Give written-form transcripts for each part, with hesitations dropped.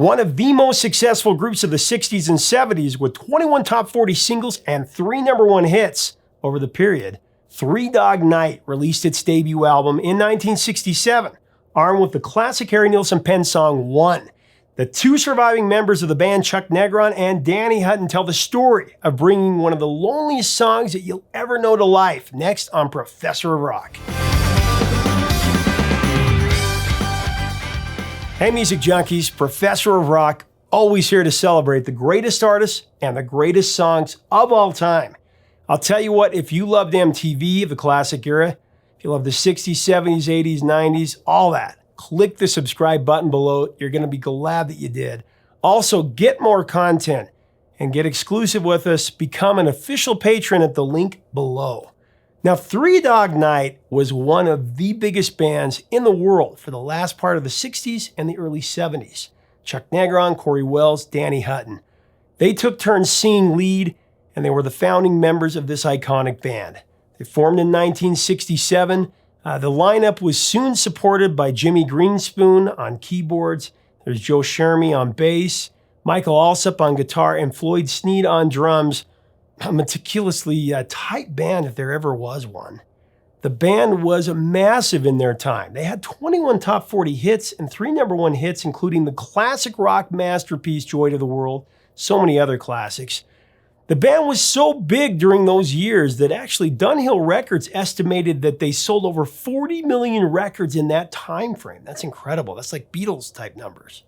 One of the most successful groups of the 60s and 70s with 21 top 40 singles and 3 #1 hits over the period, Three Dog Night released its debut album in 1967, armed with the classic Harry Nilsen pen song One. The two surviving members of the band, Chuck Negron and Danny Hutton, tell the story of bringing one of the loneliest songs that you'll ever know to life, next on Professor of Rock. Hey music junkies, Professor of Rock, always here to celebrate the greatest artists and the greatest songs of all time. I'll tell you what, if you loved MTV of the classic era, if you love the 60s, 70s, 80s, 90s, all that, click the subscribe button below. You're going to be glad that you did. Also, get more content and get exclusive with us. Become an official patron at the link below. Now, Three Dog Night was one of the biggest bands in the world for the last part of the 60s and the early 70s. Chuck Negron, Cory Wells, Danny Hutton. They took turns singing lead, and they were the founding members of this iconic band. They formed in 1967. The lineup was soon supported by Jimmy Greenspoon on keyboards. There's Joe Shermy on bass, Michael Alsop on guitar, and Floyd Sneed on drums. A meticulously tight band if there ever was one. The band was massive in their time. They had 21 top 40 hits and 3 #1 hits, including the classic rock masterpiece, Joy to the World, so many other classics. The band was so big during those years that actually Dunhill Records estimated that they sold over 40 million records in that time frame. That's incredible. That's like Beatles type numbers.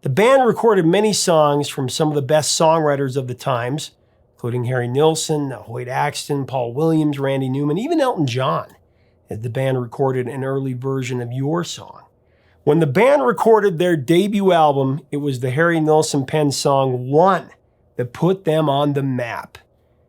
The band recorded many songs from some of the best songwriters of the times, including Harry Nilsen, Hoyt Axton, Paul Williams, Randy Newman, even Elton John, as the band recorded an early version of Your Song. When the band recorded their debut album, it was the Harry Nilsen pen song One that put them on the map.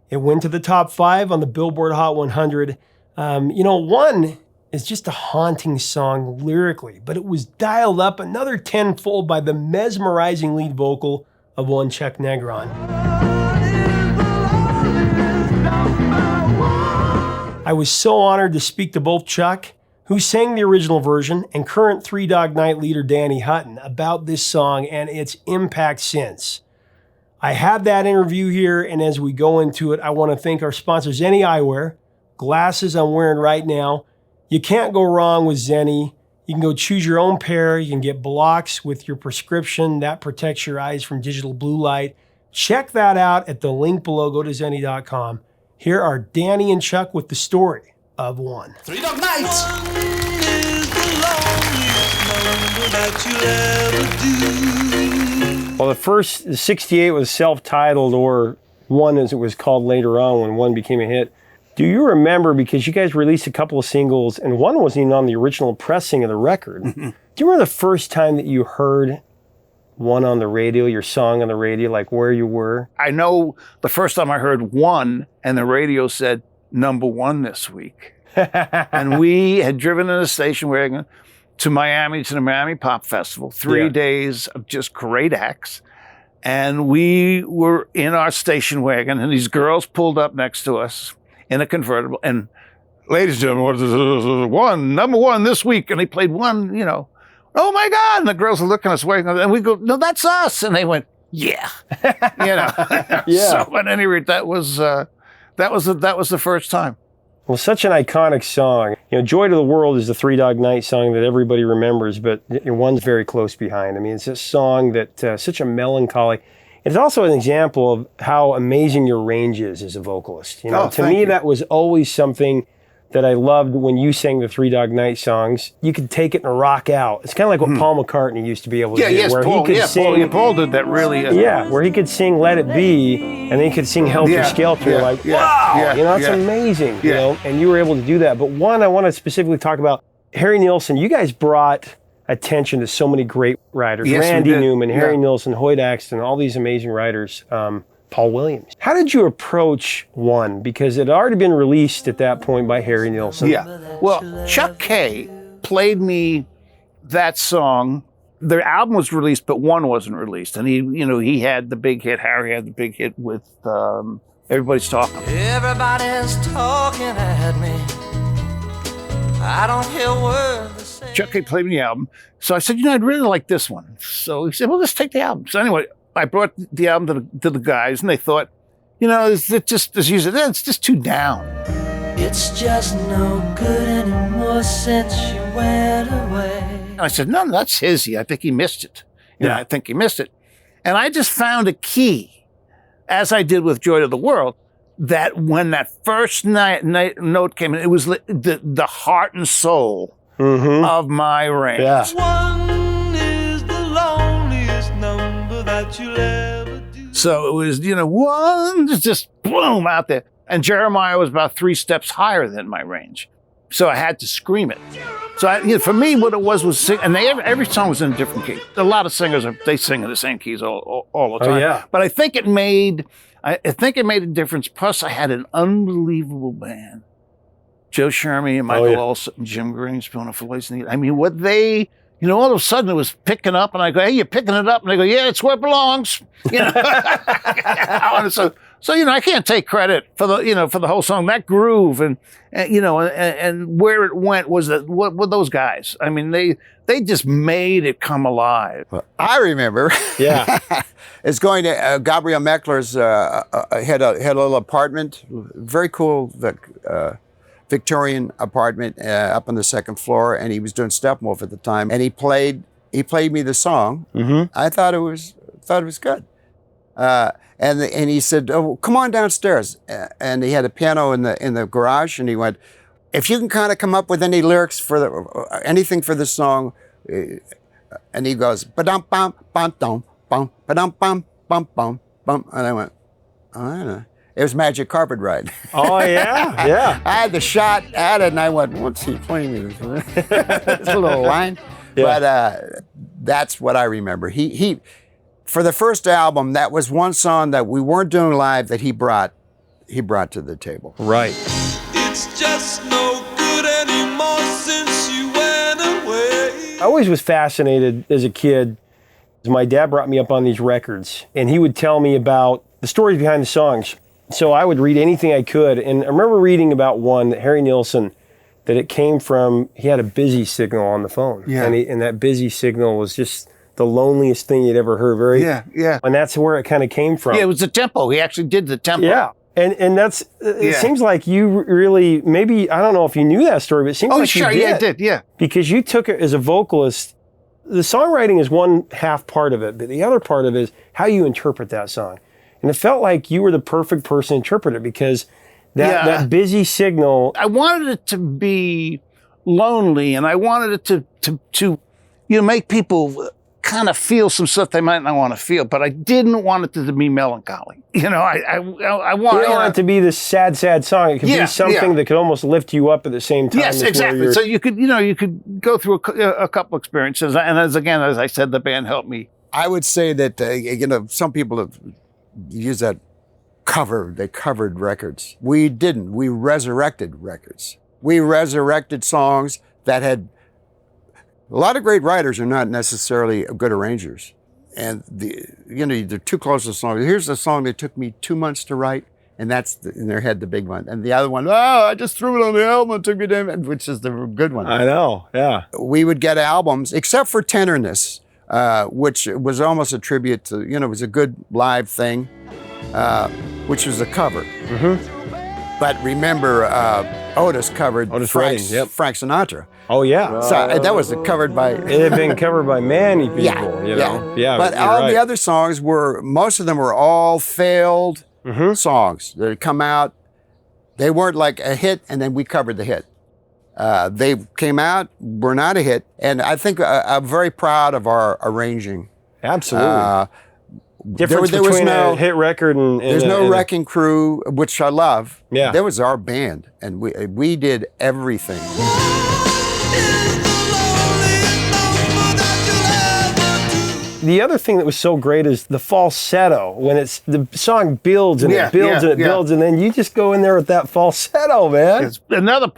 It went to the top 5 on the Billboard Hot 100. One is just a haunting song lyrically, but it was dialed up another tenfold by the mesmerizing lead vocal of one Chuck Negron. I was so honored to speak to both Chuck, who sang the original version, and current Three Dog Night leader Danny Hutton about this song and its impact since. I have that interview here, and as we go into it, I want to thank our sponsor, Zenni Eyewear. Glasses I'm wearing right now. You can't go wrong with Zenni. You can go choose your own pair. You can get blocks with your prescription. That protects your eyes from digital blue light. Check that out at the link below. Go to zenni.com. Here are Danny and Chuck with the story of One. Three Dog Night! One is the loneliest number that you'll ever do. Well, the first 68 was self-titled, or One as it was called later on when One became a hit. Do you remember, because you guys released a couple of singles and one wasn't even on the original pressing of the record. Do you remember the first time that you heard One on the radio, your song on the radio, like where you were? I know the first time I heard One and the radio said #1 this week. And we had driven in a station wagon to Miami, to the Miami Pop Festival, 3 days of just great acts. And we were in our station wagon and these girls pulled up next to us in a convertible. And ladies and gentlemen, what is this? One, #1 this week. And they played One, oh my God. And the girls are looking at us waiting. And we go, no, that's us. And they went, yeah. Yeah. So at any rate, that was the first time. Well, such an iconic song. Joy to the World is the Three Dog Night song that everybody remembers, but One's very close behind. I mean, it's a song that such a melancholy. It's also an example of how amazing your range is as a vocalist. To me, that was always something that I loved when you sang the Three Dog Night songs. You could take it and rock out. It's kind of like what Paul McCartney used to be able to do. Yes, where Paul, he could sing, Paul did that really. where he could sing Let It Be, and then he could sing Helter Skelter. Wow, it's amazing. And you were able to do that. But one, I want to specifically talk about Harry Nilsen. You guys brought attention to so many great writers. Yes, Randy Newman, Harry Nilsen, Hoyt Axton, all these amazing writers. Paul Williams. How did you approach One? Because it had already been released at that point by Harry Nilsen. Yeah. Well, Chuck K played me that song. The album was released, but One wasn't released. And he had the big hit. Harry had the big hit with Everybody's Talking. Everybody's talking at me. I don't hear words. Chuck played me the album. So I said, I'd really like this one. So he said, well, let's take the album. So anyway, I brought the album to the guys, and they thought, it's just, as you said, it's just too down. It's just no good anymore since you went away. And I said, no, that's his. I think he missed it. I think he missed it. And I just found a key, as I did with Joy to the World, that when that first note came in, it was the heart and soul of my range. Yeah. One is the loneliest number that you'll ever do. So it was, one, just boom, out there. And Jeremiah was about 3 steps higher than my range. So I had to scream it. So for me, what it was sing, and every song was in a different key. A lot of singers, they sing in the same keys all the time. Oh, yeah. But I think it made a difference. Plus, I had an unbelievable band. Joe Shermy and Michael Olson and Jim Greenspoon and Felicity. I mean, what they, all of a sudden it was picking up, and I go, hey, you're picking it up? And they go, yeah, it's where it belongs. So I can't take credit for the whole song. That groove and where it went was what were those guys? I mean, they just made it come alive. Well, I remember. Yeah. It's going to Gabriel Meckler's had a little apartment, very cool Victorian apartment up on the 2nd floor, and he was doing Steppenwolf at the time, and he played me the song. I thought it was good. And he said, "Oh, come on downstairs." And he had a piano in the garage, and he went, "If you can kind of come up with any lyrics for anything for the song," and he goes, "Ba-dum bum bum dum bum ba-dum bum bum bum bum," and I went, "Oh, I don't know." It was Magic Carpet Ride. Oh yeah, yeah. I had the shot at it, and I went, "What's he playing me this?" This little line, but that's what I remember. He. For the first album, that was one song that we weren't doing live that he brought to the table. Right. It's just no good anymore since you went away. I always was fascinated as a kid. My dad brought me up on these records, and he would tell me about the stories behind the songs. So I would read anything I could, and I remember reading about one, that Harry Nilsen, that it came from, he had a busy signal on the phone. Yeah. And that busy signal was just the loneliest thing you'd ever heard. Yeah. And that's where it kind of came from. Yeah, it was the tempo. He actually did the tempo. Yeah. And that's, it seems like you really, maybe, I don't know if you knew that story, but it seems like you did. Yeah, I did, yeah. Because you took it as a vocalist. The songwriting is one half part of it, but the other part of it is how you interpret that song. And it felt like you were the perfect person to interpret it, because that busy signal. I wanted it to be lonely, and I wanted it to make people kind of feel some stuff they might not want to feel, but I didn't want it to be melancholy. I want it to be this sad song. It could be something that could almost lift you up at the same time. Yes, exactly. So you could go through a couple experiences, and as I said, the band helped me. I would say that some people have used that they covered records. We didn't. We resurrected records. We resurrected songs that had. A lot of great writers are not necessarily good arrangers. And the two closest songs. Here's a song that took me 2 months to write, and that's in their head the big one. And the other one, I just threw it on the album, it took me damn, which is the good one. I know, yeah. We would get albums, except for Tenderness, which was almost a tribute to, it was a good live thing, which was a cover. But remember, Otis covered Frank Sinatra. Oh, yeah. So that was covered by... It had been covered by many people, Yeah, but all the other songs most of them were all failed songs that had come out. They weren't like a hit, and then we covered the hit. They came out, were not a hit, and I think I'm very proud of our arranging. Absolutely. Difference between a hit record and there's no Wrecking Crew, which I love. Yeah. There was our band, and we did everything. The other thing that was so great is the falsetto. When the song builds and it builds and it builds, and then you just go in there with that falsetto, man. Another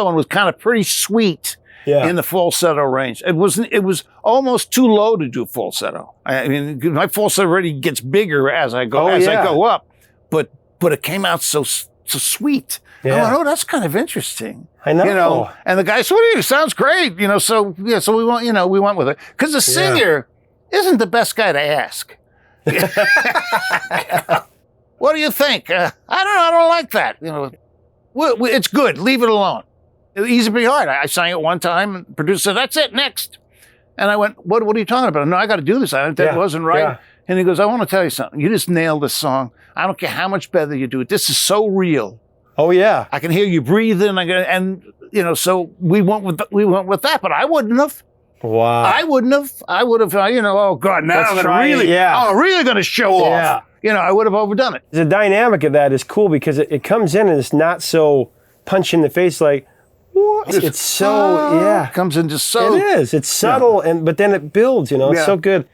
one was kind of pretty sweet in the falsetto range. It was almost too low to do falsetto. I mean, my falsetto already gets bigger as I go I go up, but it came out so so sweet. Yeah. I went, oh, that's kind of interesting. I know. You know, and the guy said, "What do you? Sounds great." You know, so we went. You know, we went with it because the singer isn't the best guy to ask. What do you think? I don't know. I don't like that. You know, it's good. Leave it alone. Easy to be hard. I sang it one time, and the producer said, "That's it. Next." And I went, "What are you talking about?" No, I got to do this. That wasn't right. Yeah. And he goes, "I want to tell you something. You just nailed this song. I don't care how much better you do it. This is so real. Oh yeah, I can hear you breathing." And you know, so we went with that. But I wouldn't have. Wow. I wouldn't have. I would have. You know, oh God, now I'm really going to show off. You know, I would have overdone it. The dynamic of that is cool because it comes in and it's not so punch in the face like. It's so It comes in just so. It is. It's subtle but then it builds. You know, it's so good.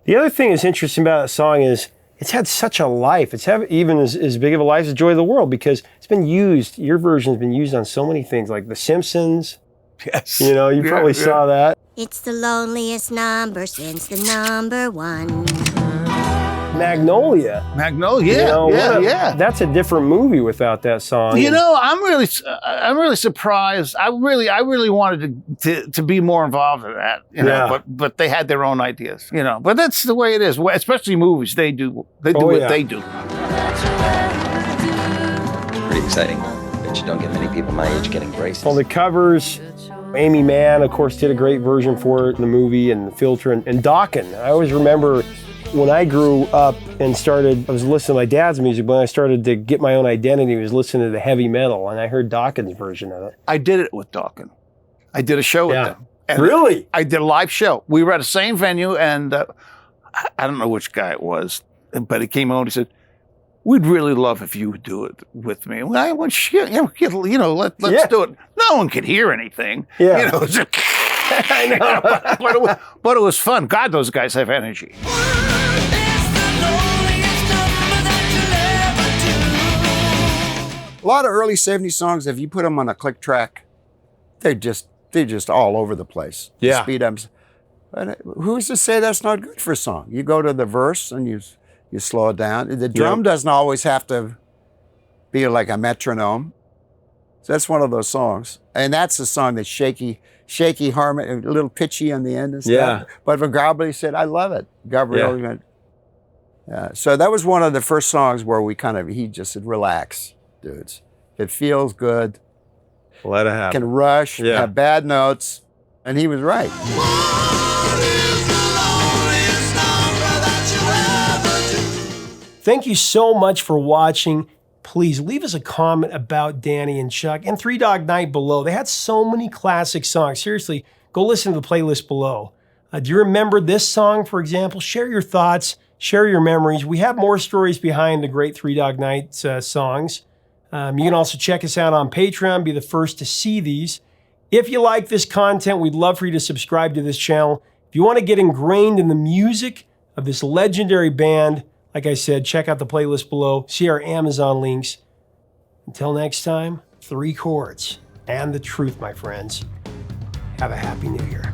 The other thing that's interesting about that song is it's had such a life. It's had even as big of a life as Joy of the World because it's been used. Your version's been used on so many things like The Simpsons. Yes. You know, you probably saw that. It's the loneliest number since the number one. Magnolia. Yeah. That's a different movie without that song. You know, I'm really surprised. I really wanted to be more involved in that. You know, but they had their own ideas. You know, but that's the way it is. Especially movies, they do what they do. Pretty exciting. Bet you don't get many people my age getting braces. Well, the covers. Amy Mann, of course, did a great version for it in the movie, and the filter, and Dokken. I always remember when I grew up and I was listening to my dad's music, but when I started to get my own identity, I was listening to the heavy metal, and I heard Dokken's version of it. I did it with Dokken. I did a show with them. And really? I did a live show. We were at the same venue, and I don't know which guy it was, but he came on and he said, "We'd really love if you would do it with me." Well, I went, "Shit, let's do it." No one could hear anything. Yeah. You know, it was I know. But it was fun. God, those guys have energy. A lot of early 70s songs, if you put them on a click track, they're just all over the place. Yeah. Speed ups. But who's to say that's not good for a song? You go to the verse and you slow it down. The drum doesn't always have to be like a metronome. So that's one of those songs. And that's a song that's shaky harmony, a little pitchy on the end and stuff. Yeah. But when Gabriel said, "I love it," Gabriel went, so that was one of the first songs where he just said, "Relax, dudes. It feels good. Let it happen. Can rush, have bad notes." And he was right. Thank you so much for watching. Please leave us a comment about Danny and Chuck and Three Dog Night below. They had so many classic songs. Seriously, go listen to the playlist below. Do you remember this song, for example? Share your thoughts, share your memories. We have more stories behind the great Three Dog Night songs. You can also check us out on Patreon, be the first to see these. If you like this content, we'd love for you to subscribe to this channel. If you want to get ingrained in the music of this legendary band, like I said, check out the playlist below. See our Amazon links. Until next time, 3 chords and the truth, my friends. Have a happy new year.